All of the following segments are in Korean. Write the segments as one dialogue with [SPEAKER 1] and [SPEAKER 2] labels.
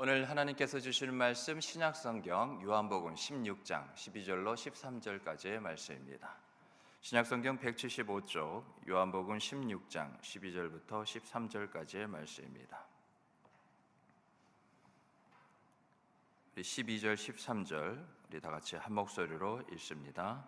[SPEAKER 1] 오늘 하나님께서 주시는 말씀 신약성경 요한복음 16장 12절로 13절까지의 말씀입니다. 신약성경 175쪽 요한복음 16장 12절부터 13절까지의 말씀입니다. 12절 13절 우리 다 같이 한 목소리로 읽습니다.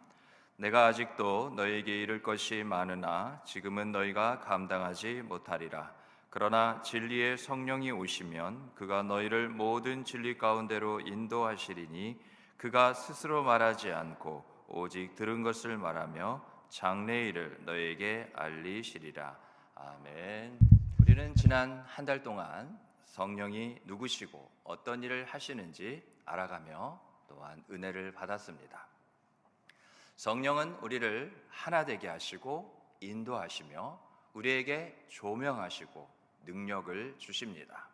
[SPEAKER 1] 내가 아직도 너희에게 이를 것이 많으나 지금은 너희가 감당하지 못하리라. 그러나 진리의 성령이 오시면 그가 너희를 모든 진리 가운데로 인도하시리니 그가 스스로 말하지 않고 오직 들은 것을 말하며 장래의 일을 너희에게 알리시리라. 아멘. 우리는 지난 한 달 동안 성령이 누구시고 어떤 일을 하시는지 알아가며 또한 은혜를 받았습니다. 성령은 우리를 하나 되게 하시고 인도하시며 우리에게 조명하시고 능력을 주십니다.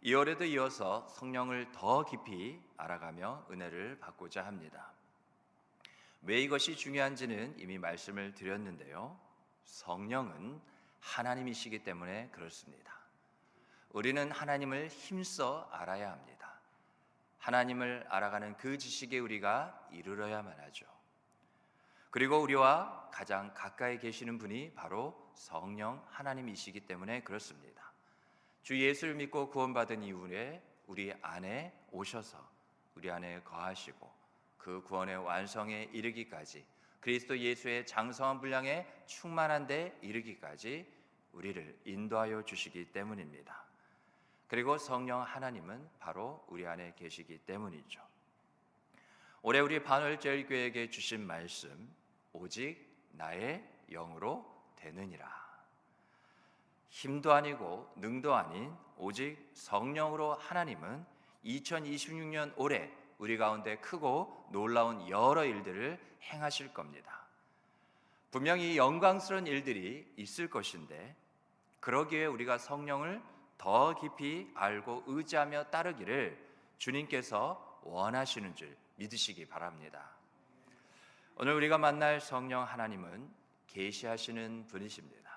[SPEAKER 1] 2월에도 이어서 성령을 더 깊이 알아가며 은혜를 받고자 합니다. 왜 이것이 중요한지는 이미 말씀을 드렸는데요. 성령은 하나님이시기 때문에 그렇습니다. 우리는 하나님을 힘써 알아야 합니다. 하나님을 알아가는 그 지식에 우리가 이르러야만 하죠. 그리고 우리와 가장 가까이 계시는 분이 바로 성령 하나님이시기 때문에 그렇습니다. 주 예수를 믿고 구원받은 이후에 우리 안에 오셔서 우리 안에 거하시고 그 구원의 완성에 이르기까지 그리스도 예수의 장성한 분량에 충만한 데 이르기까지 우리를 인도하여 주시기 때문입니다. 그리고 성령 하나님은 바로 우리 안에 계시기 때문이죠. 올해 우리 반월제일교회에게 주신 말씀, 오직 나의 영으로 되느니라. 힘도 아니고 능도 아닌 오직 성령으로 하나님은 2026년 올해 우리 가운데 크고 놀라운 여러 일들을 행하실 겁니다. 분명히 영광스러운 일들이 있을 것인데 그러기에 우리가 성령을 더 깊이 알고 의지하며 따르기를 주님께서 원하시는 줄 믿으시기 바랍니다. 오늘 우리가 만날 성령 하나님은 계시하시는 분이십니다.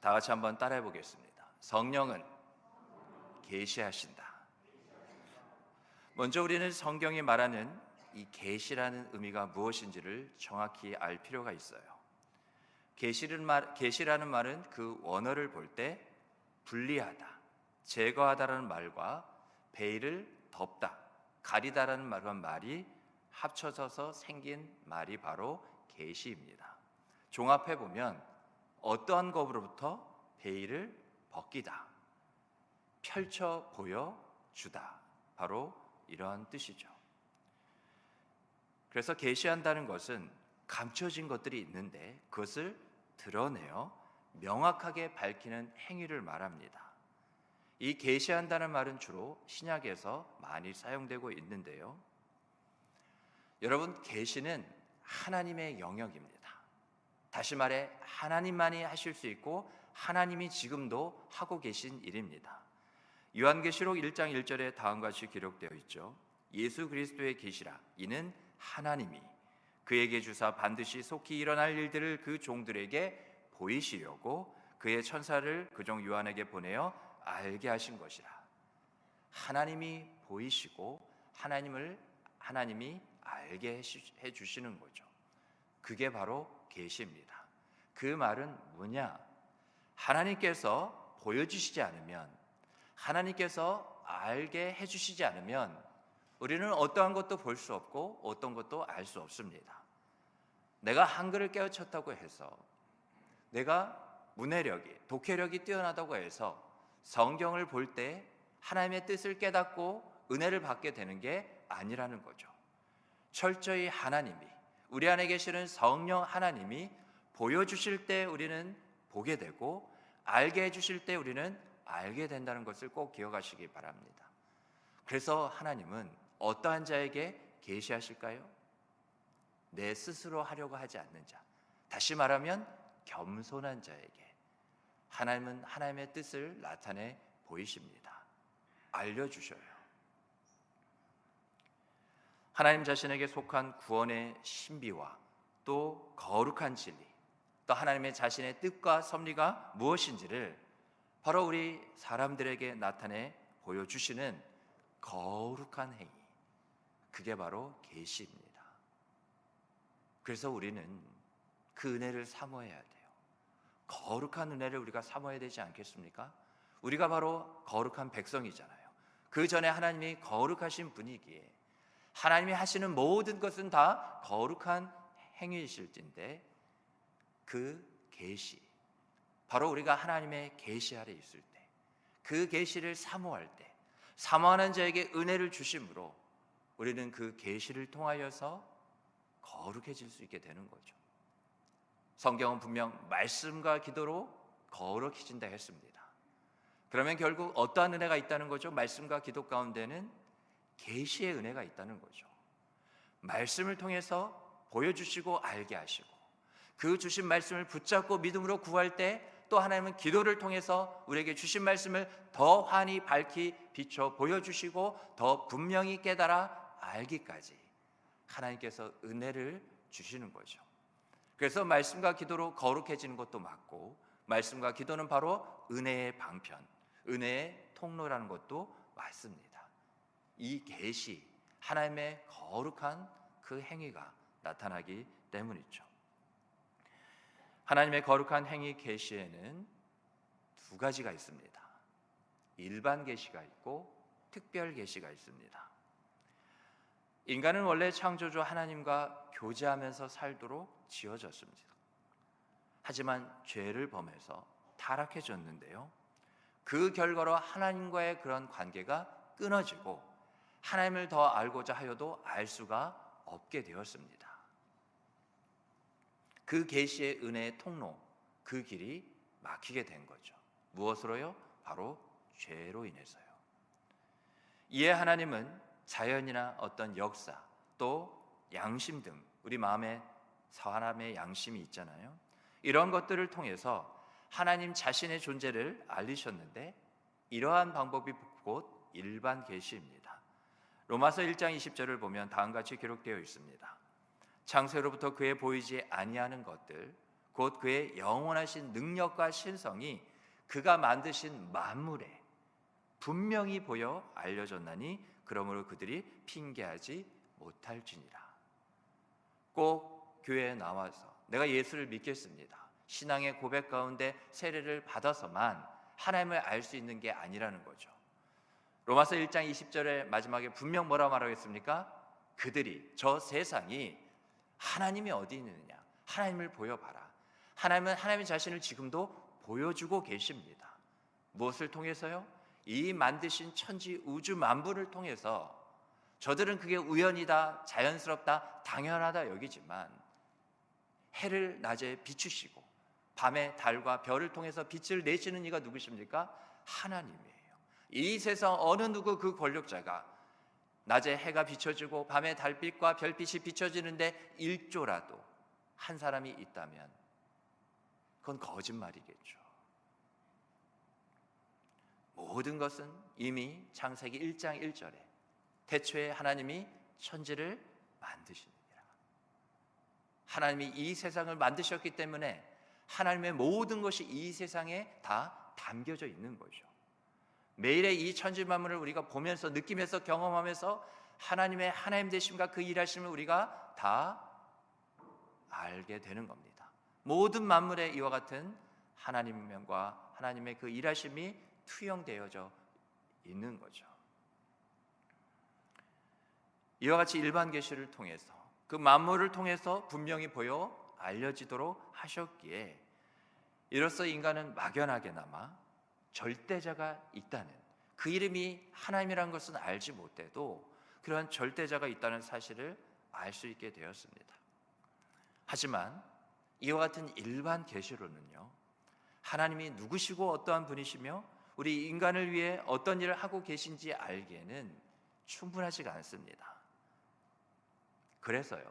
[SPEAKER 1] 다 같이 한번 따라해 보겠습니다. 성령은 계시하신다. 먼저 우리는 성경이 말하는 이 계시라는 의미가 무엇인지를 정확히 알 필요가 있어요. 계시라는 말은 그 원어를 볼 때 분리하다, 제거하다라는 말과 베일을 덮다, 가리다라는 말이 합쳐져서 생긴 말이 바로 계시입니다. 종합해 보면 어떠한 것으로부터 베일을 벗기다, 펼쳐 보여 주다, 바로 이러한 뜻이죠. 그래서 계시한다는 것은 감춰진 것들이 있는데 그것을 드러내어 명확하게 밝히는 행위를 말합니다. 이 계시한다는 말은 주로 신약에서 많이 사용되고 있는데요. 여러분, 계시는 하나님의 영역입니다. 다시 말해 하나님만이 하실 수 있고 하나님이 지금도 하고 계신 일입니다. 요한계시록 1장 1절에 다음과 같이 기록되어 있죠. 예수 그리스도의 계시라. 이는 하나님이 그에게 주사 반드시 속히 일어날 일들을 그 종들에게 보이시려고 그의 천사를 그 종 요한에게 보내어 알게 하신 것이라. 하나님이 보이시고 하나님이 알게 해주시는 거죠. 그게 바로 계시입니다. 그 말은 뭐냐? 하나님께서 보여주시지 않으면, 하나님께서 알게 해주시지 않으면 우리는 어떠한 것도 볼 수 없고 어떤 것도 알 수 없습니다. 내가 한글을 깨우쳤다고 해서, 내가 문해력이, 독해력이 뛰어나다고 해서 성경을 볼 때 하나님의 뜻을 깨닫고 은혜를 받게 되는 게 아니라는 거죠. 철저히 하나님이, 우리 안에 계시는 성령 하나님이 보여주실 때 우리는 보게 되고 알게 해주실 때 우리는 알게 된다는 것을 꼭 기억하시기 바랍니다. 그래서 하나님은 어떠한 자에게 계시하실까요? 내 스스로 하려고 하지 않는 자, 다시 말하면 겸손한 자에게 하나님은 하나님의 뜻을 나타내 보이십니다. 알려주셔요. 하나님 자신에게 속한 구원의 신비와 또 거룩한 진리, 또 하나님의 자신의 뜻과 섭리가 무엇인지를 바로 우리 사람들에게 나타내 보여주시는 거룩한 행위, 그게 바로 계시입니다. 그래서 우리는 그 은혜를 사모해야 돼요. 거룩한 은혜를 우리가 사모해야 되지 않겠습니까? 우리가 바로 거룩한 백성이잖아요. 그 전에 하나님이 거룩하신 분이기에 하나님이 하시는 모든 것은 다 거룩한 행위이실진데, 그 계시, 바로 우리가 하나님의 계시 아래 있을 때, 그 계시를 사모할 때, 사모하는 자에게 은혜를 주심으로 우리는 그 계시를 통하여서 거룩해질 수 있게 되는 거죠. 성경은 분명 말씀과 기도로 거룩해진다 했습니다. 그러면 결국 어떠한 은혜가 있다는 거죠? 말씀과 기도 가운데는 계시의 은혜가 있다는 거죠. 말씀을 통해서 보여주시고 알게 하시고, 그 주신 말씀을 붙잡고 믿음으로 구할 때 또 하나님은 기도를 통해서 우리에게 주신 말씀을 더 환히 밝히 비춰 보여주시고 더 분명히 깨달아 알기까지 하나님께서 은혜를 주시는 거죠. 그래서 말씀과 기도로 거룩해지는 것도 맞고, 말씀과 기도는 바로 은혜의 방편, 은혜의 통로라는 것도 맞습니다. 이 계시, 하나님의 거룩한 그 행위가 나타나기 때문이죠. 하나님의 거룩한 행위 계시에는 두 가지가 있습니다. 일반 계시가 있고 특별 계시가 있습니다. 인간은 원래 창조주 하나님과 교제하면서 살도록 지어졌습니다. 하지만 죄를 범해서 타락해졌는데요, 그 결과로 하나님과의 그런 관계가 끊어지고 하나님을 더 알고자 하여도 알 수가 없게 되었습니다. 그 계시의 은혜의 통로, 그 길이 막히게 된 거죠. 무엇으로요? 바로 죄로 인해서요. 이에 하나님은 자연이나 어떤 역사, 또 양심 등 우리 마음에 사람의 양심이 있잖아요. 이런 것들을 통해서 하나님 자신의 존재를 알리셨는데, 이러한 방법이 곧 일반 계시입니다. 로마서 1장 20절을 보면 다음같이 기록되어 있습니다. 창세로부터 그의 보이지 아니하는 것들, 곧 그의 영원하신 능력과 신성이 그가 만드신 만물에 분명히 보여 알려졌나니 그러므로 그들이 핑계하지 못할지니라. 꼭 교회에 나와서 내가 예수를 믿겠습니다, 신앙의 고백 가운데 세례를 받아서만 하나님을 알 수 있는 게 아니라는 거죠. 로마서 1장 20절에 마지막에 분명 뭐라 말하고 있습니까? 그들이, 저 세상이 하나님이 어디 있느냐, 하나님을 보여봐라. 하나님은 하나님 자신을 지금도 보여주고 계십니다. 무엇을 통해서요? 이 만드신 천지 우주 만물을 통해서. 저들은 그게 우연이다, 자연스럽다, 당연하다 여기지만, 해를 낮에 비추시고 밤에 달과 별을 통해서 빛을 내시는 이가 누구십니까? 하나님이에요. 이 세상 어느 누구 그 권력자가 낮에 해가 비춰지고 밤에 달빛과 별빛이 비춰지는데 1조라도 한 사람이 있다면 그건 거짓말이겠죠. 모든 것은 이미 창세기 1장 1절에 태초에 하나님이 천지를 만드시니라. 하나님이 이 세상을 만드셨기 때문에 하나님의 모든 것이 이 세상에 다 담겨져 있는 거죠. 매일의 이 천지 만물을 우리가 보면서 느끼면서 경험하면서 하나님의 하나님 되심과 그 일하심을 우리가 다 알게 되는 겁니다. 모든 만물에 이와 같은 하나님과 하나님의 그 일하심이 투영되어져 있는 거죠. 이와 같이 일반 계시를 통해서 그 만물을 통해서 분명히 보여 알려지도록 하셨기에, 이로써 인간은 막연하게나마 절대자가 있다는, 그 이름이 하나님이라는 것은 알지 못해도 그러한 절대자가 있다는 사실을 알 수 있게 되었습니다. 하지만 이와 같은 일반 계시로는요, 하나님이 누구시고 어떠한 분이시며 우리 인간을 위해 어떤 일을 하고 계신지 알기에는 충분하지가 않습니다. 그래서요,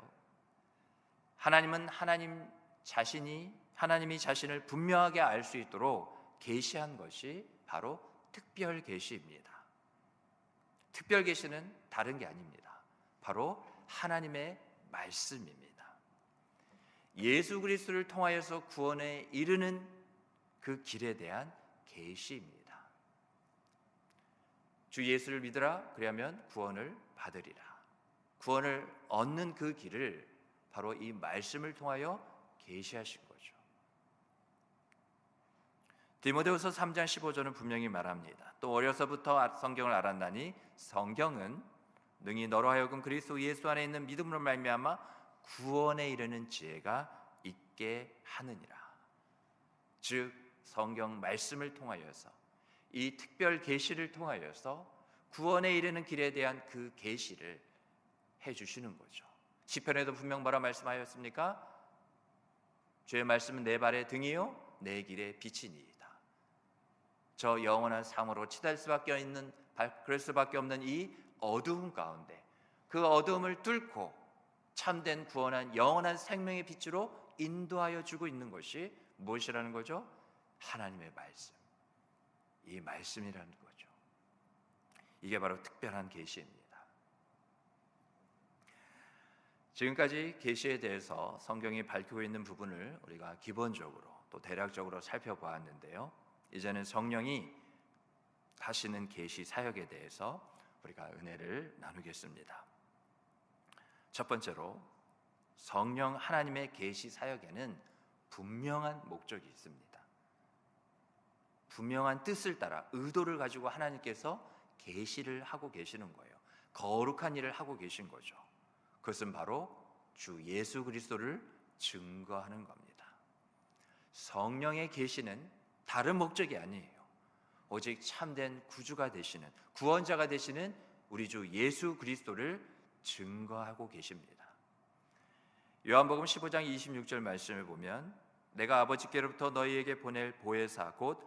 [SPEAKER 1] 하나님은 하나님이 자신을 분명하게 알 수 있도록 계시한 것이 바로 특별 계시입니다. 특별 계시는 다른 게 아닙니다. 바로 하나님의 말씀입니다. 예수 그리스도를 통하여서 구원에 이르는 그 길에 대한 계시입니다. 주 예수를 믿으라, 그리하면 구원을 받으리라. 구원을 얻는 그 길을 바로 이 말씀을 통하여 계시하신 거죠. 디모데후서 3장 15절은 분명히 말합니다. 또 어려서부터 성경을 알았나니 성경은 능히 너로 하여금 그리스도 예수 안에 있는 믿음으로 말미암아 구원에 이르는 지혜가 있게 하느니라. 즉 성경 말씀을 통하여서, 이 특별 계시를 통하여서 구원에 이르는 길에 대한 그 계시를 해주시는 거죠. 시편에도 분명 뭐라 말씀하였습니까? 주의 말씀은 내 발의 등이요 내 길의 빛이니이다. 저 영원한 상으로 치달 수밖에 없는, 그럴 수밖에 없는 이 어두움 가운데 그 어두움을 뚫고 참된 구원한 영원한 생명의 빛으로 인도하여 주고 있는 것이 무엇이라는 거죠? 하나님의 말씀, 이 말씀이라는 거죠. 이게 바로 특별한 계시입니다. 지금까지 계시에 대해서 성경이 밝히고 있는 부분을 우리가 기본적으로 또 대략적으로 살펴보았는데요. 이제는 성령이 하시는 계시 사역에 대해서 우리가 은혜를 나누겠습니다. 첫 번째로, 성령 하나님의 계시 사역에는 분명한 목적이 있습니다. 분명한 뜻을 따라 의도를 가지고 하나님께서 계시를 하고 계시는 거예요. 거룩한 일을 하고 계신 거죠. 그것은 바로 주 예수 그리스도를 증거하는 겁니다. 성령의 계시는 다른 목적이 아니에요. 오직 참된 구주가 되시는, 구원자가 되시는 우리 주 예수 그리스도를 증거하고 계십니다. 요한복음 15장 26절 말씀을 보면, 내가 아버지께로부터 너희에게 보낼 보혜사 곧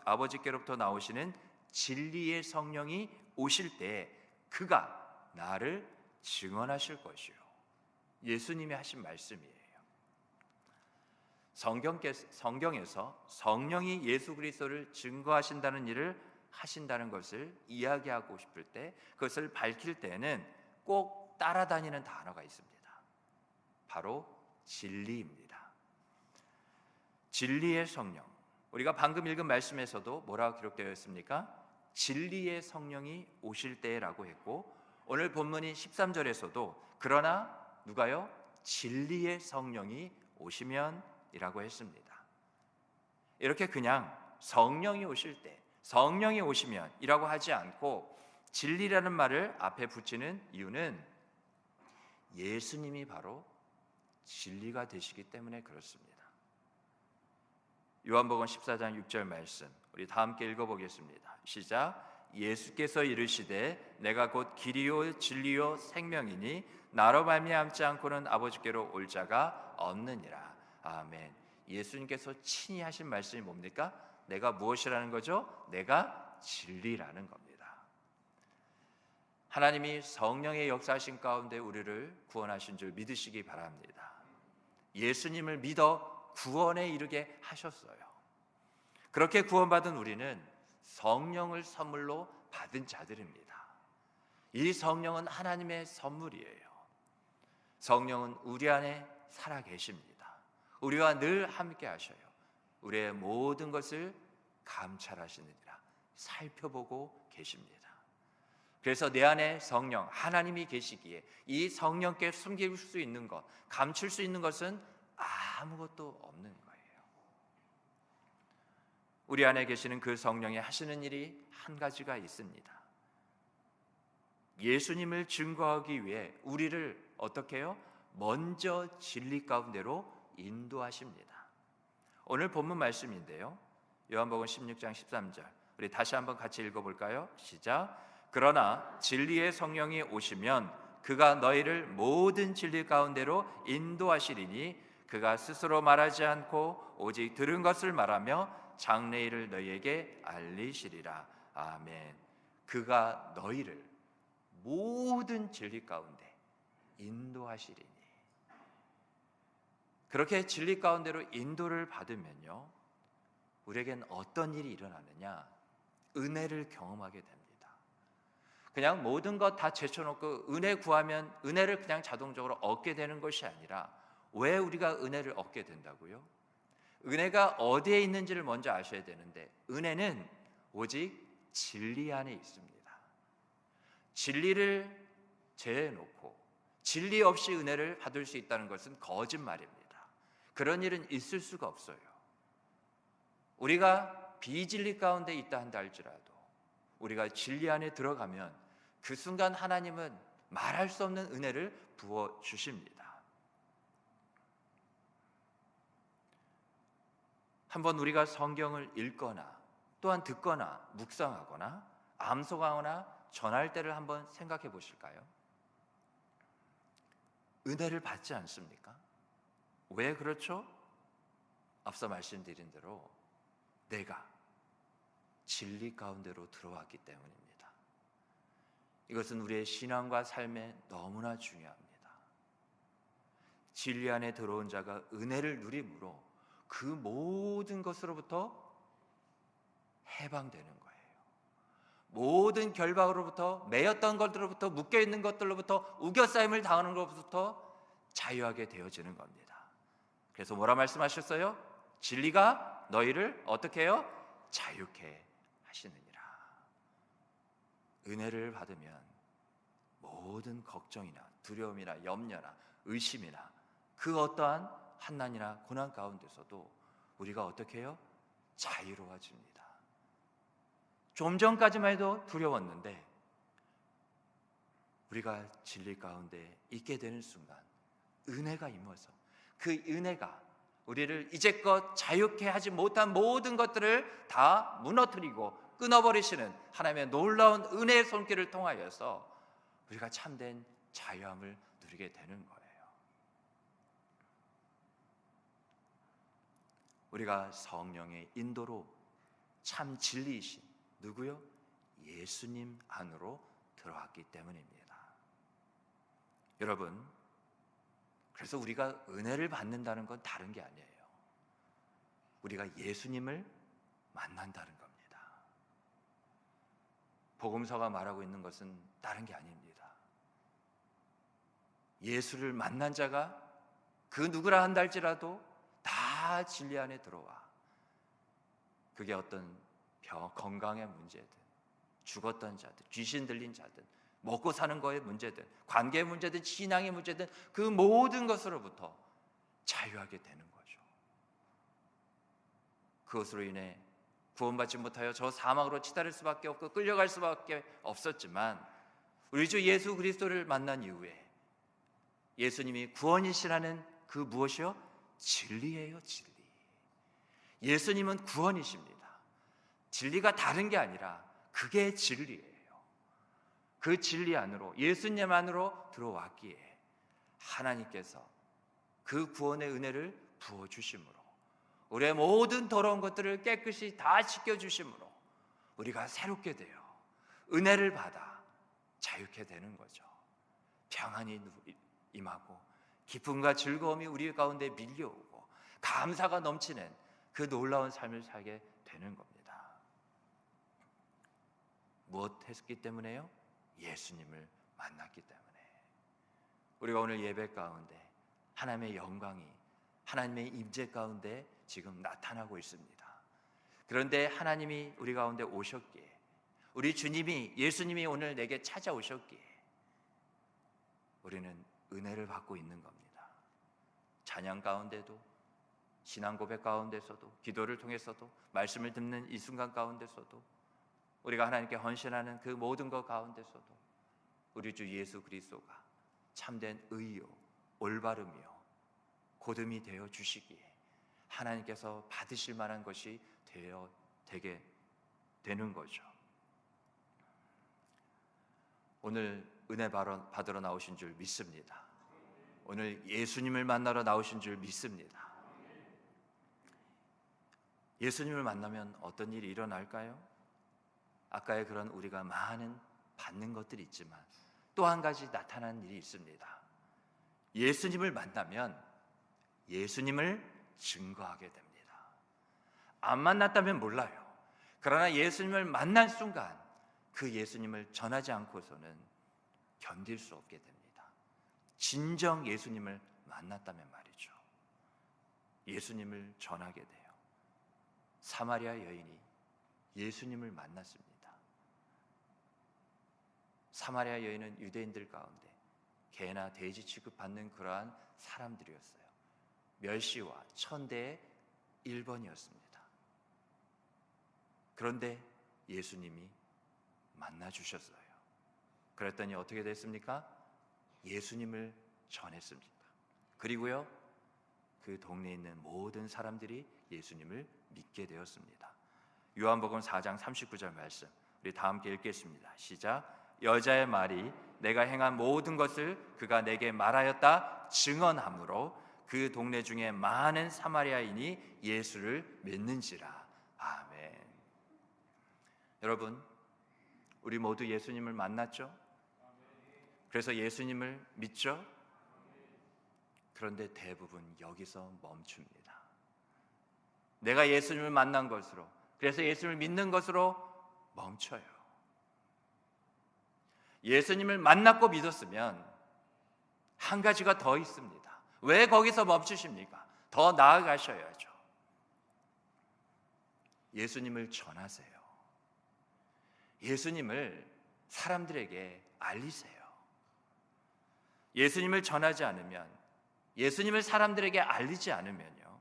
[SPEAKER 1] 아버지께로부터 나오시는 진리의 성령이 오실 때 그가 나를 증언하실 것이요. 예수님이 하신 말씀이에요. 성경에서 성령이 예수 그리스도를 증거하신다는 일을 하신다는 것을 이야기하고 싶을 때, 그것을 밝힐 때에는 꼭 따라다니는 단어가 있습니다. 바로 진리입니다. 진리의 성령. 우리가 방금 읽은 말씀에서도 뭐라고 기록되어 있습니까? 진리의 성령이 오실 때라고 했고, 오늘 본문인 13절에서도 그러나 누가요? 진리의 성령이 오시면 이라고 했습니다. 이렇게 그냥 성령이 오실 때, 성령이 오시면 이라고 하지 않고 진리라는 말을 앞에 붙이는 이유는 예수님이 바로 진리가 되시기 때문에 그렇습니다. 요한복음 14장 6절 말씀, 우리 다 함께 읽어보겠습니다. 시작. 예수께서 이르시되 내가 곧 길이요 진리요 생명이니 나로 말미암지 않고는 아버지께로 올 자가 없느니라. 아멘. 예수님께서 친히 하신 말씀이 뭡니까? 내가 무엇이라는 거죠? 내가 진리라는 겁니다. 하나님이 성령의 역사하신 가운데 우리를 구원하신 줄 믿으시기 바랍니다. 예수님을 믿어 구원에 이르게 하셨어요. 그렇게 구원받은 우리는 성령을 선물로 받은 자들입니다. 이 성령은 하나님의 선물이에요. 성령은 우리 안에 살아계십니다. 우리와 늘 함께 하셔요. 우리의 모든 것을 감찰하시느니라, 살펴보고 계십니다. 그래서 내 안에 성령, 하나님이 계시기에 이 성령께 숨길 수 있는 것, 감출 수 있는 것은 아무것도 없는 거예요. 우리 안에 계시는 그 성령이 하시는 일이 한 가지가 있습니다. 예수님을 증거하기 위해 우리를 어떻게 해요? 먼저 진리 가운데로 인도하십니다. 오늘 본문 말씀인데요, 요한복음 16장 13절, 우리 다시 한번 같이 읽어볼까요? 시작. 그러나 진리의 성령이 오시면 그가 너희를 모든 진리 가운데로 인도하시리니 그가 스스로 말하지 않고 오직 들은 것을 말하며 장래일을 너희에게 알리시리라. 아멘. 그가 너희를 모든 진리 가운데 인도하시리니. 그렇게 진리 가운데로 인도를 받으면요, 우리에겐 어떤 일이 일어나느냐? 은혜를 경험하게 됩니다. 그냥 모든 것 다 제쳐놓고 은혜 구하면 은혜를 그냥 자동적으로 얻게 되는 것이 아니라, 왜 우리가 은혜를 얻게 된다고요? 은혜가 어디에 있는지를 먼저 아셔야 되는데, 은혜는 오직 진리 안에 있습니다. 진리를 제해놓고 진리 없이 은혜를 받을 수 있다는 것은 거짓말입니다. 그런 일은 있을 수가 없어요. 우리가 비진리 가운데 있다 한다 할지라도 우리가 진리 안에 들어가면 그 순간 하나님은 말할 수 없는 은혜를 부어주십니다. 한번 우리가 성경을 읽거나 또한 듣거나 묵상하거나 암송하거나 전할 때를 한번 생각해 보실까요? 은혜를 받지 않습니까? 왜 그렇죠? 앞서 말씀드린 대로 내가 진리 가운데로 들어왔기 때문입니다. 이것은 우리의 신앙과 삶에 너무나 중요합니다. 진리 안에 들어온 자가 은혜를 누림으로 그 모든 것으로부터 해방되는 거예요. 모든 결박으로부터, 매였던 것들로부터, 묶여있는 것들로부터, 우겨싸임을 당하는 것부터 자유하게 되어지는 겁니다. 그래서 뭐라 말씀하셨어요? 진리가 너희를 어떻게 해요? 자유케 하시느니라. 은혜를 받으면 모든 걱정이나 두려움이나 염려나 의심이나 그 어떠한 환난이나 고난 가운데서도 우리가 어떻게 해요? 자유로워집니다. 좀 전까지만 해도 두려웠는데 우리가 진리 가운데 있게 되는 순간 은혜가 임해서 그 은혜가 우리를 이제껏 자유케 하지 못한 모든 것들을 다 무너뜨리고 끊어버리시는 하나님의 놀라운 은혜의 손길을 통하여서 우리가 참된 자유함을 누리게 되는 거예요. 우리가 성령의 인도로 참 진리이신 누구요? 예수님 안으로 들어왔기 때문입니다. 여러분, 그래서 우리가 은혜를 받는다는 건 다른 게 아니에요. 우리가 예수님을 만난다는 겁니다. 복음서가 말하고 있는 것은 다른 게 아닙니다. 예수를 만난 자가 그 누구라 한다 할지라도 다 진리 안에 들어와. 그게 어떤 건강의 문제든 죽었던 자든 귀신 들린 자든 먹고 사는 거의 문제든 관계의 문제든 신앙의 문제든 그 모든 것으로부터 자유하게 되는 거죠. 그것으로 인해 구원받지 못하여 저 사망으로 치달을 수밖에 없고 끌려갈 수밖에 없었지만 우리 주 예수 그리스도를 만난 이후에 예수님이 구원이시라는 그 무엇이요? 진리예요. 진리. 예수님은 구원이십니다. 진리가 다른 게 아니라 그게 진리예요. 그 진리 안으로 예수님 안으로 들어왔기에 하나님께서 그 구원의 은혜를 부어주심으로 우리의 모든 더러운 것들을 깨끗이 다 씻겨주심으로 우리가 새롭게 되어 은혜를 받아 자유케 되는 거죠. 평안이 임하고 기쁨과 즐거움이 우리 가운데 밀려오고 감사가 넘치는 그 놀라운 삶을 살게 되는 겁니다. 무엇 했기 때문에요? 예수님을 만났기 때문에. 우리가 오늘 예배 가운데 하나님의 영광이 하나님의 임재 가운데 지금 나타나고 있습니다. 그런데 하나님이 우리 가운데 오셨기에 우리 주님이 예수님이 오늘 내게 찾아오셨기에 우리는 은혜를 받고 있는 겁니다. 찬양 가운데도 신앙 고백 가운데서도 기도를 통해서도 말씀을 듣는 이 순간 가운데서도 우리가 하나님께 헌신하는 그 모든 것 가운데서도 우리 주 예수 그리스도가 참된 의요 올바름이요 곧음이 되어 주시기에 하나님께서 받으실 만한 것이 되게 되는 거죠. 오늘 은혜 받으러 나오신 줄 믿습니다. 오늘 예수님을 만나러 나오신 줄 믿습니다. 예수님을 만나면 어떤 일이 일어날까요? 아까의 그런 우리가 많은 받는 것들이 있지만 또 한 가지 나타나는 일이 있습니다. 예수님을 만나면 예수님을 증거하게 됩니다. 안 만났다면 몰라요. 그러나 예수님을 만난 순간 그 예수님을 전하지 않고서는 견딜 수 없게 됩니다. 진정 예수님을 만났다면 말이죠. 예수님을 전하게 돼요. 사마리아 여인이 예수님을 만났습니다. 사마리아 여인은 유대인들 가운데 개나 돼지 취급받는 그러한 사람들이었어요. 멸시와 천대의 1번이었습니다. 그런데 예수님이 만나주셨어요. 그랬더니 어떻게 됐습니까? 예수님을 전했습니다. 그리고요, 그 동네에 있는 모든 사람들이 예수님을 믿게 되었습니다. 요한복음 4장 39절 말씀, 우리 다 함께 읽겠습니다. 시작. 여자의 말이 내가 행한 모든 것을 그가 내게 말하였다 증언하므로 그 동네 중에 많은 사마리아인이 예수를 믿는지라. 아멘. 여러분, 우리 모두 예수님을 만났죠? 그래서 예수님을 믿죠? 그런데 대부분 여기서 멈춥니다. 내가 예수님을 만난 것으로, 그래서 예수님을 믿는 것으로 멈춰요. 예수님을 만났고 믿었으면 한 가지가 더 있습니다. 왜 거기서 멈추십니까? 더 나아가셔야죠. 예수님을 전하세요. 예수님을 사람들에게 알리세요. 예수님을 전하지 않으면, 예수님을 사람들에게 알리지 않으면요,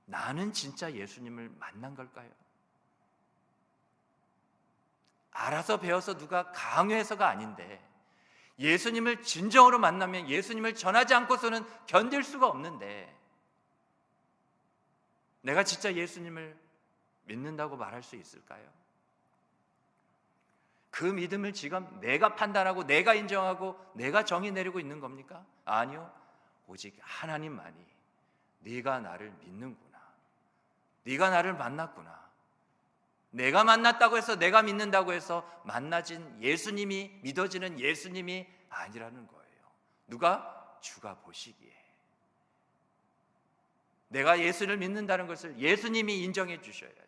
[SPEAKER 1] 나는 진짜 예수님을 만난 걸까요? 알아서 배워서 누가 강요해서가 아닌데, 예수님을 진정으로 만나면 예수님을 전하지 않고서는 견딜 수가 없는데, 내가 진짜 예수님을 믿는다고 말할 수 있을까요? 그 믿음을 지금 내가 판단하고 내가 인정하고 내가 정의 내리고 있는 겁니까? 아니요. 오직 하나님만이 네가 나를 믿는구나, 네가 나를 만났구나, 내가 만났다고 해서, 내가 믿는다고 해서 만나진 예수님이, 믿어지는 예수님이 아니라는 거예요. 누가? 주가 보시기에. 내가 예수를 믿는다는 것을 예수님이 인정해 주셔야죠.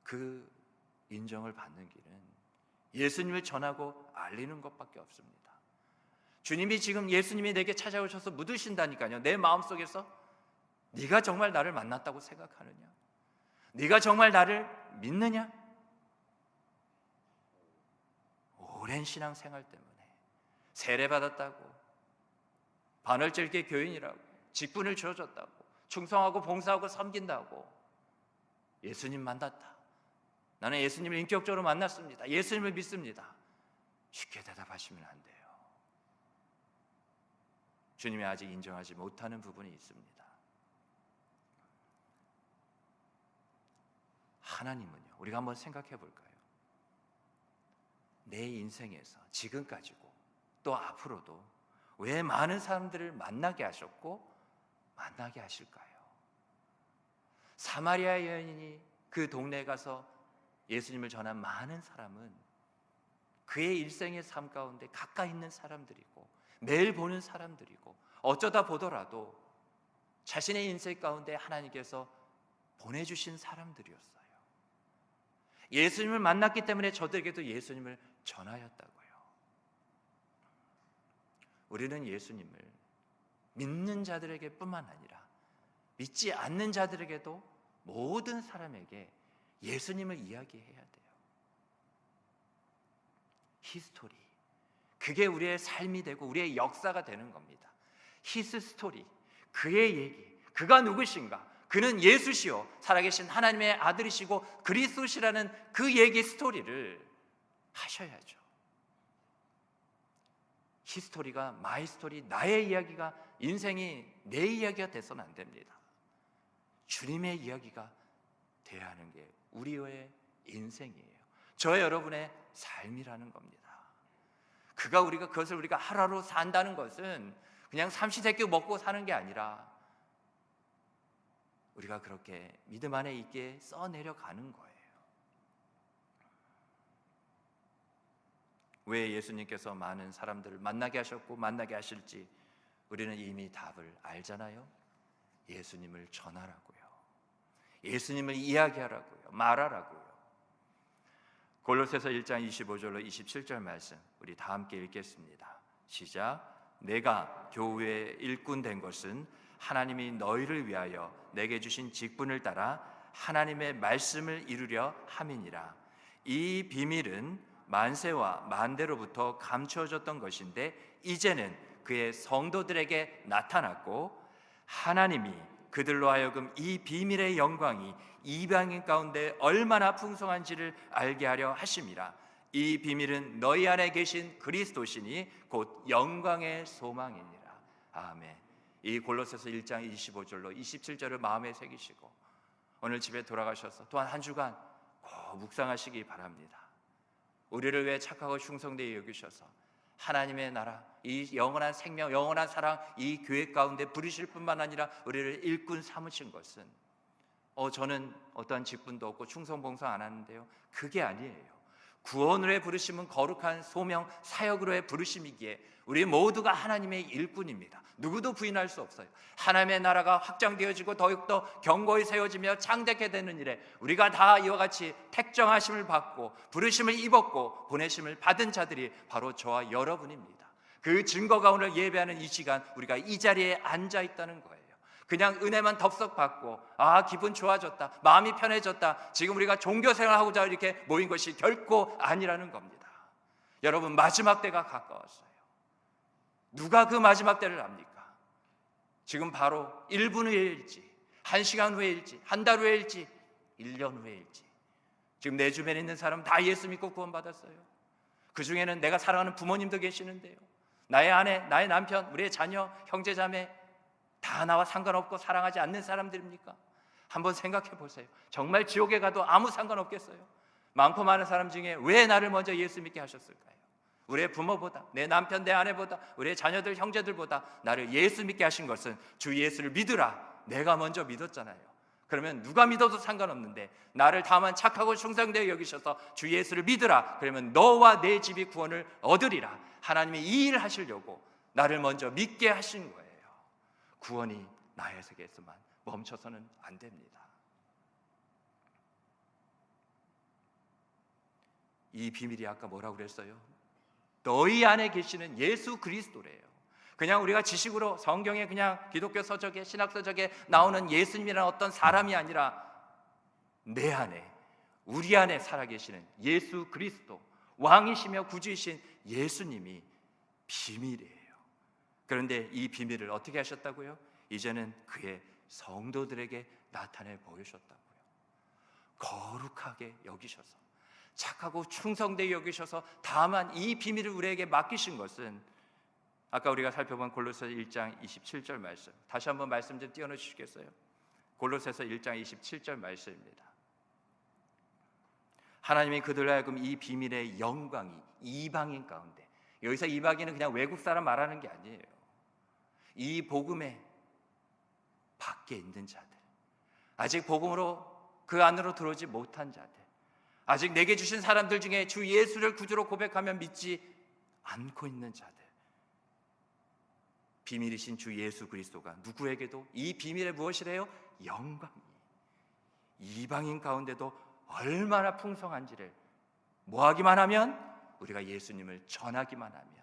[SPEAKER 1] 그 인정을 받는 길은 예수님을 전하고 알리는 것밖에 없습니다. 주님이 지금, 예수님이 내게 찾아오셔서 묻으신다니까요. 내 마음속에서 네가 정말 나를 만났다고 생각하느냐? 네가 정말 나를 믿느냐? 오랜 신앙생활 때문에 세례받았다고, 반월절계 교인이라고, 직분을 주어졌다고, 충성하고 봉사하고 섬긴다고, 예수님 만났다, 나는 예수님을 인격적으로 만났습니다, 예수님을 믿습니다, 쉽게 대답하시면 안 돼요. 주님이 아직 인정하지 못하는 부분이 있습니다. 하나님은요, 우리가 한번 생각해 볼까요? 내 인생에서 지금까지고 또 앞으로도 왜 많은 사람들을 만나게 하셨고 만나게 하실까요? 사마리아 여인이 그 동네에 가서 예수님을 전한 많은 사람은 그의 일생의 삶 가운데 가까이 있는 사람들이고 매일 보는 사람들이고, 어쩌다 보더라도 자신의 인생 가운데 하나님께서 보내주신 사람들이었어요. 예수님을 만났기 때문에 저들에게도 예수님을 전하였다고요. 우리는 예수님을 믿는 자들에게 뿐만 아니라 믿지 않는 자들에게도, 모든 사람에게 예수님을 이야기해야 돼요. 히스토리, 그게 우리의 삶이 되고 우리의 역사가 되는 겁니다. 히스 스토리, 그의 얘기, 그가 누구신가, 그는 예수시요 살아계신 하나님의 아들이시고 그리스도시라는 그 얘기, 스토리를 하셔야죠. 히스토리가 마이 스토리, 나의 이야기가, 인생이 내 이야기가 돼서는 안 됩니다. 주님의 이야기가 돼야 하는 게 우리의 인생이에요. 저와 여러분의 삶이라는 겁니다. 그것을 우리가 하루하루 산다는 것은 그냥 삼시세끼 먹고 사는 게 아니라 우리가 그렇게 믿음 안에 있게 써내려가는 거예요. 왜 예수님께서 많은 사람들을 만나게 하셨고 만나게 하실지 우리는 이미 답을 알잖아요. 예수님을 전하라고요, 예수님을 이야기하라고요, 말하라고요. 골로새서 1장 25절로 27절 말씀, 우리 다 함께 읽겠습니다. 시작. 내가 교회의 일꾼 된 것은 하나님이 너희를 위하여 내게 주신 직분을 따라 하나님의 말씀을 이루려 함이니라. 이 비밀은 만세와 만대로부터 감추어졌던 것인데 이제는 그의 성도들에게 나타났고 하나님이 그들로 하여금 이 비밀의 영광이 이방인 가운데 얼마나 풍성한지를 알게 하려 하심이라. 이 비밀은 너희 안에 계신 그리스도시니 곧 영광의 소망이니라. 아멘. 이 골로새서 1장 25절로 27절을 마음에 새기시고 오늘 집에 돌아가셔서 또한 한 주간 꼭 묵상하시기 바랍니다. 우리를 위해 착하고 충성되게 여기셔서 하나님의 나라, 이 영원한 생명, 영원한 사랑, 이 교회 가운데 부르실 뿐만 아니라 우리를 일꾼 삼으신 것은 저는 어떠한 직분도 없고 충성봉사 안 하는데요, 그게 아니에요. 구원으로의 부르심은 거룩한 소명, 사역으로의 부르심이기에 우리 모두가 하나님의 일꾼입니다. 누구도 부인할 수 없어요. 하나님의 나라가 확장되어지고 더욱더 견고히 세워지며 창대케 되는 일에 우리가 다 이와 같이 택정하심을 받고 부르심을 입었고 보내심을 받은 자들이 바로 저와 여러분입니다. 그 증거가 오늘 예배하는 이 시간 우리가 이 자리에 앉아 있다는 거예요. 그냥 은혜만 덥석 받고 기분 좋아졌다, 마음이 편해졌다, 지금 우리가 종교생활하고자 이렇게 모인 것이 결코 아니라는 겁니다. 여러분, 마지막 때가 가까웠어요. 누가 그 마지막 때를 압니까? 지금 바로 1분 후에일지, 1시간 후에일지, 한 달 후에일지, 1년 후에일지. 지금 내 주변에 있는 사람 다 예수 믿고 구원받았어요. 그 중에는 내가 사랑하는 부모님도 계시는데요, 나의 아내, 나의 남편, 우리의 자녀, 형제 자매 다 나와 상관없고 사랑하지 않는 사람들입니까? 한번 생각해 보세요. 정말 지옥에 가도 아무 상관없겠어요? 많고 많은 사람 중에 왜 나를 먼저 예수 믿게 하셨을까요? 우리의 부모보다, 내 남편, 내 아내보다, 우리의 자녀들, 형제들보다 나를 예수 믿게 하신 것은 주 예수를 믿으라, 내가 먼저 믿었잖아요. 그러면 누가 믿어도 상관없는데 나를 다만 착하고 충성되게 여기셔서 주 예수를 믿으라, 그러면 너와 내 집이 구원을 얻으리라. 하나님이 이 일을 하시려고 나를 먼저 믿게 하신 거예요. 구원이 나의 세계에서만 멈춰서는 안 됩니다. 이 비밀이 아까 뭐라고 그랬어요? 너희 안에 계시는 예수 그리스도래요. 그냥 우리가 지식으로 성경에 그냥 기독교 서적에, 신학 서적에 나오는 예수님이라는 어떤 사람이 아니라 내 안에, 우리 안에 살아계시는 예수 그리스도, 왕이시며 구주이신 예수님이 비밀이에요. 그런데 이 비밀을 어떻게 하셨다고요? 이제는 그의 성도들에게 나타내 보이셨다고요. 거룩하게 여기셔서, 착하고 충성되게 여기셔서 다만 이 비밀을 우리에게 맡기신 것은 아까 우리가 살펴본 골로새서 1장 27절 말씀, 다시 한번 말씀 좀 띄워넣어 주시겠어요? 골로새서 1장 27절 말씀입니다. 하나님이 그들로 하여금 이 비밀의 영광이 이방인 가운데, 여기서 이방인은 그냥 외국 사람 말하는 게 아니에요. 이 복음의 밖에 있는 자들, 아직 복음으로 그 안으로 들어오지 못한 자들, 아직 내게 주신 사람들 중에 주 예수를 구주로 고백하며 믿지 않고 있는 자들, 비밀이신 주 예수 그리스도가 누구에게도 이 비밀에 무엇이래요? 영광이 이방인 가운데도 얼마나 풍성한지를 뭐하기만 하면, 우리가 예수님을 전하기만 하면,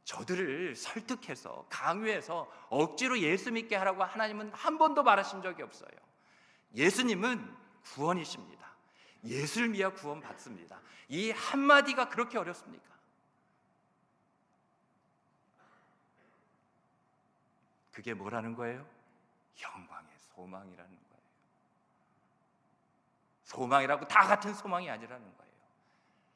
[SPEAKER 1] 저들을 설득해서 강요해서 억지로 예수 믿게 하라고 하나님은 한 번도 말하신 적이 없어요. 예수님은 구원이십니다. 예수를 믿어 구원 받습니다. 이 한마디가 그렇게 어렵습니까? 그게 뭐라는 거예요? 영광의 소망이라는 거예요. 소망이라고 다 같은 소망이 아니라는 거예요.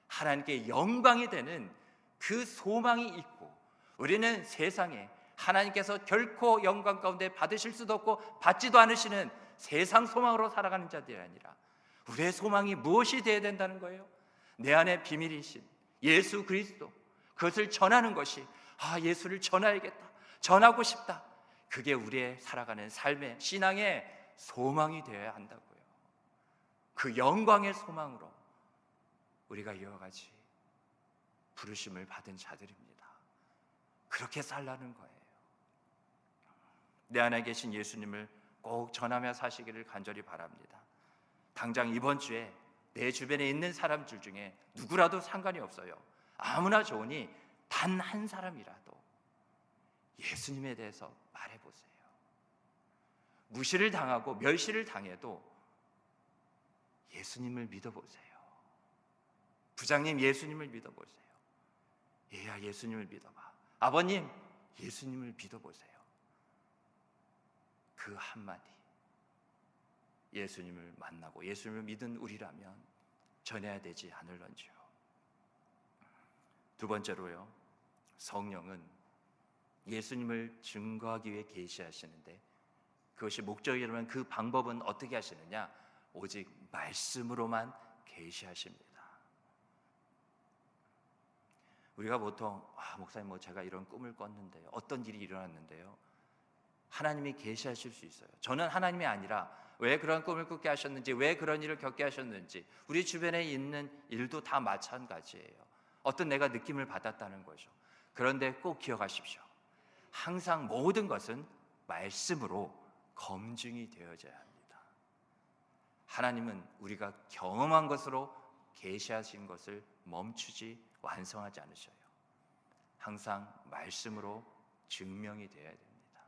[SPEAKER 1] 하나님께 영광이 되는 그 소망이 있고, 우리는 세상에 하나님께서 결코 영광 가운데 받으실 수도 없고 받지도 않으시는 세상 소망으로 살아가는 자들이 아니라 우리의 소망이 무엇이 되어야 된다는 거예요? 내 안에 비밀이신 예수 그리스도, 그것을 전하는 것이, 예수를 전해야겠다, 전하고 싶다, 그게 우리의 살아가는 삶의 신앙의 소망이 되어야 한다고요. 그 영광의 소망으로 우리가 이와 같이 부르심을 받은 자들입니다. 그렇게 살라는 거예요. 내 안에 계신 예수님을 꼭 전하며 사시기를 간절히 바랍니다. 당장 이번 주에 내 주변에 있는 사람들 중에 누구라도 상관이 없어요. 아무나 좋으니 단 한 사람이라도 예수님에 대해서 말해보세요. 무시를 당하고 멸시를 당해도 예수님을 믿어보세요. 부장님, 예수님을 믿어보세요. 얘야, 예수님을 믿어봐. 아버님, 예수님을 믿어보세요. 그 한마디, 예수님을 만나고 예수님을 믿은 우리라면 전해야 되지 않을런지요. 두 번째로요, 성령은 예수님을 증거하기 위해 계시하시는데 그것이 목적이라면 그 방법은 어떻게 하시느냐? 오직 말씀으로만 계시하십니다. 우리가 보통 목사님, 제가 이런 꿈을 꿨는데요, 어떤 일이 일어났는데요, 하나님이 계시하실 수 있어요. 저는 하나님이 아니라 왜 그런 꿈을 꾸게 하셨는지, 왜 그런 일을 겪게 하셨는지, 우리 주변에 있는 일도 다 마찬가지예요. 어떤 내가 느낌을 받았다는 거죠. 그런데 꼭 기억하십시오. 항상 모든 것은 말씀으로 검증이 되어져야 합니다. 하나님은 우리가 경험한 것으로 계시하신 것을 멈추지 완성하지 않으셔요. 항상 말씀으로 증명이 되어야 됩니다.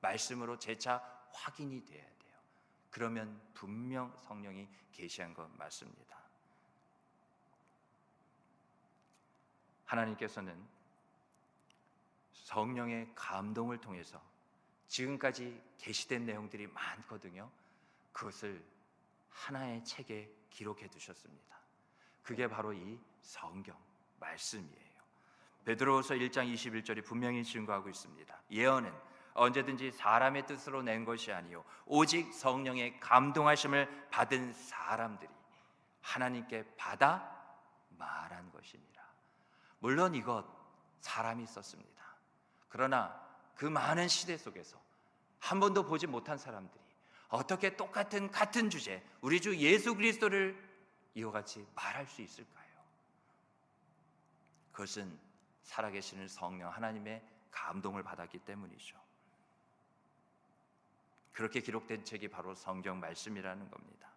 [SPEAKER 1] 말씀으로 재차 확인이 되어야 돼요. 그러면 분명 성령이 계시한 것 맞습니다. 하나님께서는 성령의 감동을 통해서 지금까지 계시된 내용들이 많거든요. 그것을 하나의 책에 기록해 두셨습니다. 그게 바로 이 성경 말씀이에요. 베드로후서 1장 21절이 분명히 증거하고 있습니다. 예언은 언제든지 사람의 뜻으로 낸 것이 아니요 오직 성령의 감동하심을 받은 사람들이 하나님께 받아 말한 것이니라. 물론 이것 사람이 썼습니다. 그러나 그 많은 시대 속에서 한 번도 보지 못한 사람들이 어떻게 같은 주제, 우리 주 예수 그리스도를 이와 같이 말할 수 있을까요? 그것은 살아계시는 성령 하나님의 감동을 받았기 때문이죠. 그렇게 기록된 책이 바로 성경 말씀이라는 겁니다.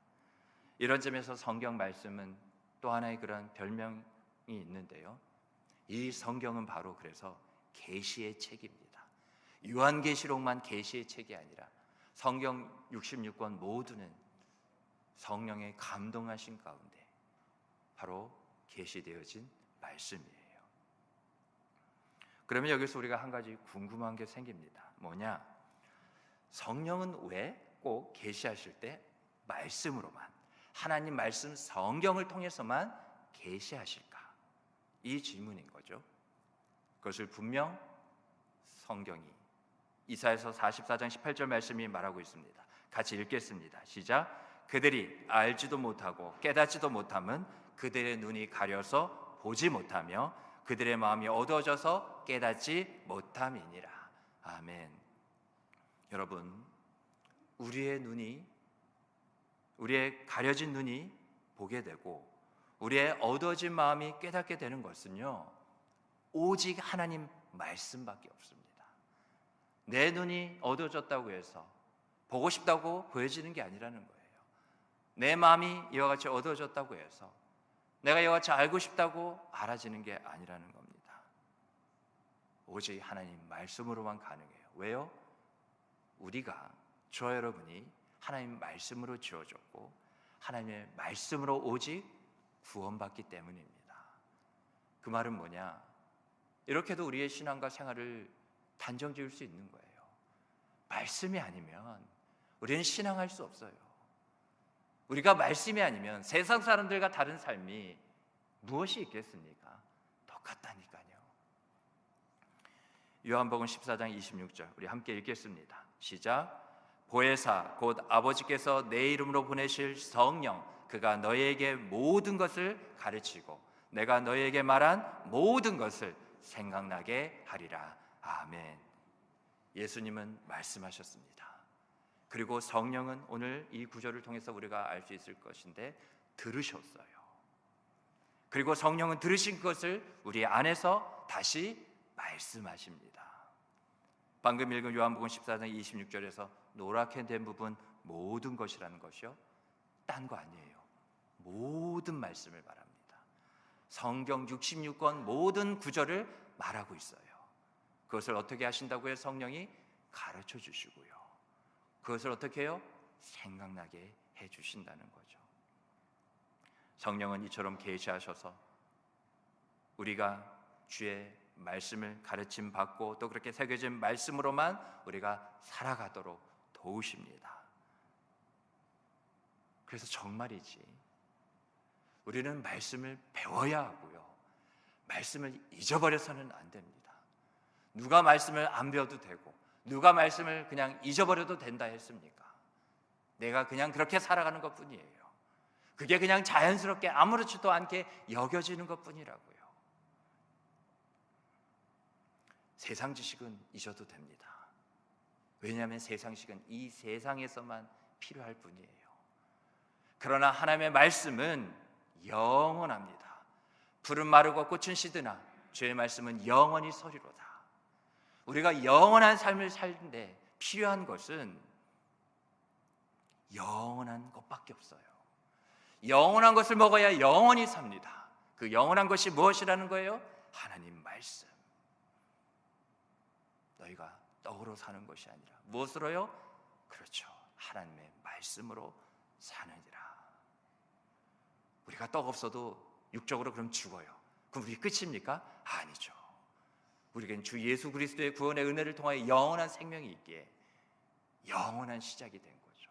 [SPEAKER 1] 이런 점에서 성경 말씀은 또 하나의 그런 별명이 있는데요, 이 성경은 바로 그래서 계시의 책입니다. 요한계시록만 계시의 책이 아니라 성경 66권 모두는 성령의 감동하신 가운데 바로 계시되어진 말씀이에요. 그러면 여기서 우리가 한 가지 궁금한 게 생깁니다. 뭐냐? 성령은 왜 꼭 계시하실 때 말씀으로만, 하나님 말씀 성경을 통해서만 계시하실까? 이 질문인 거죠. 그것을 분명 성경이 이사야서 44장 18절 말씀이 말하고 있습니다. 같이 읽겠습니다. 시작. 그들이 알지도 못하고 깨닫지도 못함은 그들의 눈이 가려서 보지 못하며 그들의 마음이 어두워져서 깨닫지 못함이니라. 아멘. 여러분, 우리의 가려진 눈이 보게 되고 우리의 어두워진 마음이 깨닫게 되는 것은요, 오직 하나님 말씀밖에 없습니다. 내 눈이 어두워졌다고 해서 보고 싶다고 보여지는 게 아니라는 거예요. 내 마음이 이와 같이 어두워졌다고 해서 내가 이와 같이 알고 싶다고 알아지는 게 아니라는 겁니다. 오직 하나님 말씀으로만 가능해요. 왜요? 우리가, 저와 여러분이 하나님 말씀으로 지어졌고 하나님의 말씀으로 오직 구원받기 때문입니다. 그 말은 뭐냐? 이렇게도 우리의 신앙과 생활을 단정 지을 수 있는 거예요. 말씀이 아니면 우리는 신앙할 수 없어요. 우리가 말씀이 아니면 세상 사람들과 다른 삶이 무엇이 있겠습니까? 똑같다니까요. 요한복음 14장 26절 우리 함께 읽겠습니다. 시작. 보혜사 곧 아버지께서 내 이름으로 보내실 성령 그가 너희에게 모든 것을 가르치고 내가 너희에게 말한 모든 것을 생각나게 하리라. 아멘. 예수님은 말씀하셨습니다. 그리고 성령은 오늘 이 구절을 통해서 우리가 알 수 있을 것인데 들으셨어요. 그리고 성령은 들으신 것을 우리 안에서 다시 말씀하십니다. 방금 읽은 요한복음 14장 26절에서 노랗게 된 부분 모든 것이라는 것이요, 딴 거 아니에요. 모든 말씀을 말합니다. 성경 66권 모든 구절을 말하고 있어요. 그것을 어떻게 하신다고요? 성령이 가르쳐 주시고요. 그것을 어떻게 해요? 생각나게 해 주신다는 거죠. 성령은 이처럼 계시하셔서 우리가 주의 말씀을 가르침 받고 또 그렇게 새겨진 말씀으로만 우리가 살아가도록 도우십니다. 그래서 정말이지 우리는 말씀을 배워야 하고요, 말씀을 잊어버려서는 안 됩니다. 누가 말씀을 안 배워도 되고 누가 말씀을 그냥 잊어버려도 된다 했습니까? 내가 그냥 그렇게 살아가는 것뿐이에요. 그게 그냥 자연스럽게 아무렇지도 않게 여겨지는 것뿐이라고요. 세상 지식은 잊어도 됩니다. 왜냐하면 세상 지식은 이 세상에서만 필요할 뿐이에요. 그러나 하나님의 말씀은 영원합니다. 풀은 마르고 꽃은 시드나 주의 말씀은 영원히 서리로다. 우리가 영원한 삶을 살는데 필요한 것은 영원한 것밖에 없어요. 영원한 것을 먹어야 영원히 삽니다. 그 영원한 것이 무엇이라는 거예요? 하나님 말씀. 너희가 떡으로 사는 것이 아니라 무엇으로요? 그렇죠, 하나님의 말씀으로 사느니라. 우리가 떡 없어도 육적으로 그럼 죽어요. 그럼 우리 끝입니까? 아니죠. 우리에겐 주 예수 그리스도의 구원의 은혜를 통하여 영원한 생명이 있기에 영원한 시작이 된 거죠.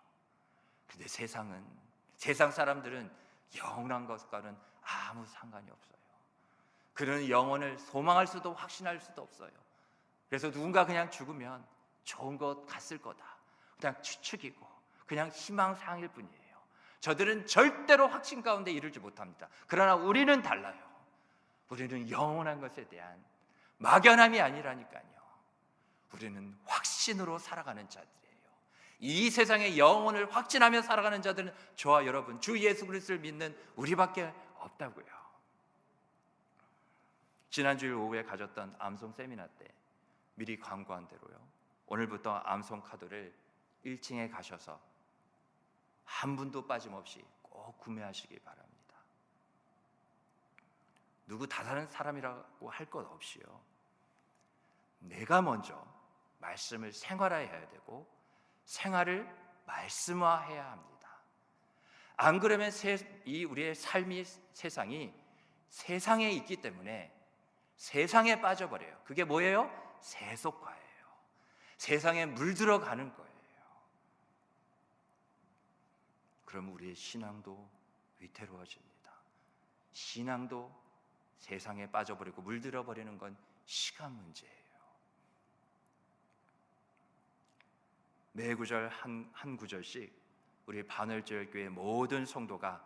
[SPEAKER 1] 그런데 세상 사람들은 영원한 것과는 아무 상관이 없어요. 그는 영혼을 소망할 수도 확신할 수도 없어요. 그래서 누군가 그냥 죽으면 좋은 것 갔을 거다, 그냥 추측이고 그냥 희망사항일 뿐이에요. 저들은 절대로 확신 가운데 이르지 못합니다. 그러나 우리는 달라요. 우리는 영원한 것에 대한 막연함이 아니라니까요. 우리는 확신으로 살아가는 자들이에요. 이 세상의 영혼을 확신하며 살아가는 자들은 저와 여러분, 주 예수 그리스도를 믿는 우리밖에 없다고요. 지난주일 오후에 가졌던 암송 세미나 때 미리 광고한 대로요, 오늘부터 암송 카드를 1층에 가셔서 한 분도 빠짐없이 꼭 구매하시기 바랍니다. 누구 다른 사람이라고 할 것 없이요, 내가 먼저 말씀을 생활화해야 되고 생활을 말씀화해야 합니다. 안 그러면 우리의 삶이 세상이 세상에 있기 때문에 세상에 빠져버려요. 그게 뭐예요? 세속화예요. 세상에 물들어가는 거예요. 그럼 우리의 신앙도 위태로워집니다. 신앙도 세상에 빠져버리고 물들어버리는 건 시간 문제예요. 매 구절 한 구절씩 우리 반월절 교회 모든 성도가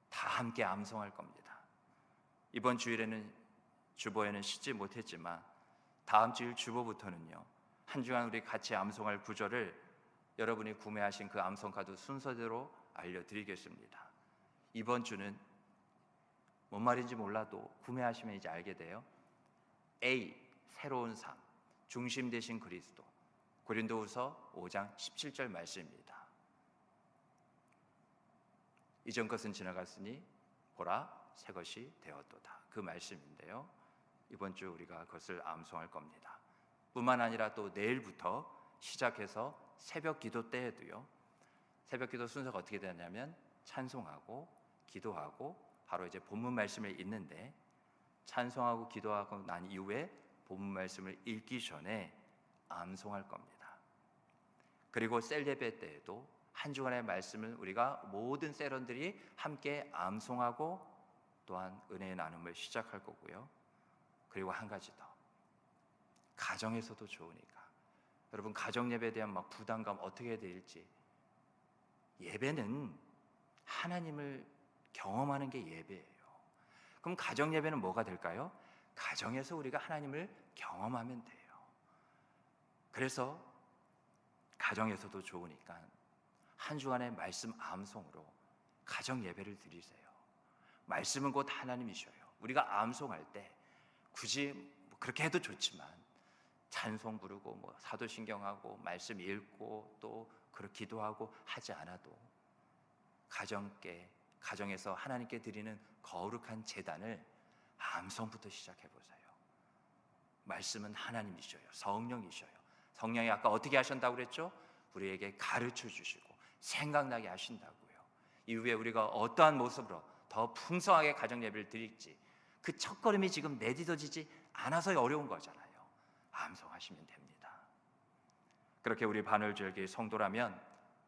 [SPEAKER 1] 다 함께 암송할 겁니다. 이번 주일에는 주보에는 싣지 못했지만 다음 주일 주보부터는요, 한 주간 우리 같이 암송할 구절을 여러분이 구매하신 그 암송카드 순서대로 알려드리겠습니다. 이번 주는 뭔 말인지 몰라도 구매하시면 이제 알게 돼요. A. 새로운 삶, 중심 되신 그리스도, 고린도후서 5장 17절 말씀입니다. 이전 것은 지나갔으니 보라 새 것이 되었도다, 그 말씀인데요, 이번 주 우리가 그것을 암송할 겁니다. 뿐만 아니라 또 내일부터 시작해서 새벽 기도 때에도요, 새벽 기도 순서가 어떻게 되냐면 찬송하고 기도하고 바로 이제 본문 말씀을 읽는데, 찬송하고 기도하고 난 이후에 본문 말씀을 읽기 전에 암송할 겁니다. 그리고 셀 예배 때에도 한 주간의 말씀을 우리가 모든 세런들이 함께 암송하고 또한 은혜의 나눔을 시작할 거고요. 그리고 한 가지 더, 가정에서도 좋으니까 여러분, 가정 예배에 대한 막 부담감 어떻게 해야 될지, 예배는 하나님을 경험하는 게 예배예요. 그럼 가정 예배는 뭐가 될까요? 가정에서 우리가 하나님을 경험하면 돼요. 그래서 가정에서도 좋으니까 한 주간의 말씀 암송으로 가정 예배를 드리세요. 말씀은 곧 하나님이셔요. 우리가 암송할 때 굳이 그렇게 해도 좋지만 찬송 부르고 뭐 사도신경하고 말씀 읽고 또 그렇게 기도하고 하지 않아도 가정에서 하나님께 드리는 거룩한 제단을 암송부터 시작해 보세요. 말씀은 하나님이셔요. 성령이셔요. 성령이 아까 어떻게 하신다고 그랬죠? 우리에게 가르쳐 주시고 생각나게 하신다고요. 이후에 우리가 어떠한 모습으로 더 풍성하게 가정 예배를 드릴지, 그 첫걸음이 지금 내딛어지지 않아서 어려운 거잖아요. 암송하시면 됩니다. 그렇게 우리 반월절기 성도라면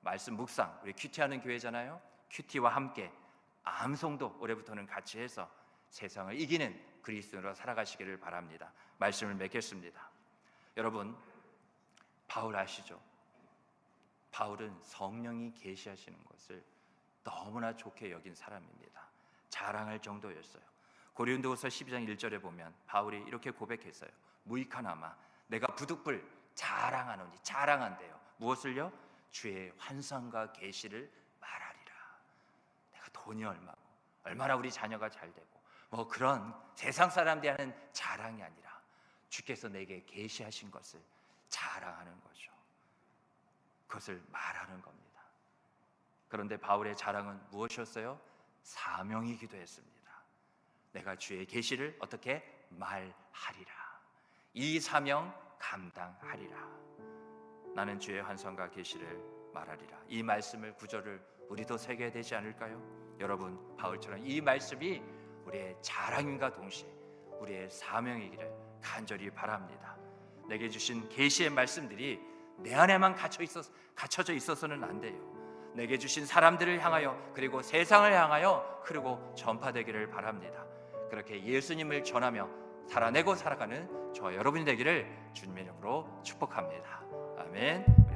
[SPEAKER 1] 말씀 묵상, 우리 큐티하는 교회잖아요. 큐티와 함께 암송도 올해부터는 같이 해서 세상을 이기는 그리스도인으로 살아가시기를 바랍니다. 말씀을 맺겠습니다. 여러분, 바울 아시죠? 바울은 성령이 계시하시는 것을 너무나 좋게 여긴 사람입니다. 자랑할 정도였어요. 고린도후서 12장 1절에 보면 바울이 이렇게 고백했어요. 무익하나마 내가 부득불 자랑하노니, 자랑한대요. 무엇을요? 주의 환상과 계시를 말하리라. 내가 돈이 얼마고 얼마나 우리 자녀가 잘 되고 뭐 그런 세상 사람들이 하는 자랑이 아니라 주께서 내게 계시하신 것을 자랑하는 거죠. 그것을 말하는 겁니다. 그런데 바울의 자랑은 무엇이었어요? 사명이기도 했습니다. 내가 주의 계시를 어떻게 말하리라. 이 사명 감당하리라. 나는 주의 환상과 계시를 말하리라. 이 말씀을, 구절을 우리도 새겨야 되지 않을까요? 여러분, 바울처럼 이 말씀이 우리의 자랑임과 동시에 우리의 사명이기를 간절히 바랍니다. 내게 주신 계시의 말씀들이 내 안에만 갇혀져 있어서는 안 돼요. 내게 주신 사람들을 향하여, 그리고 세상을 향하여 흐르고 전파되기를 바랍니다. 그렇게 예수님을 전하며 살아내고 살아가는 저와 여러분이 되기를 주님의 이름으로 축복합니다. 아멘.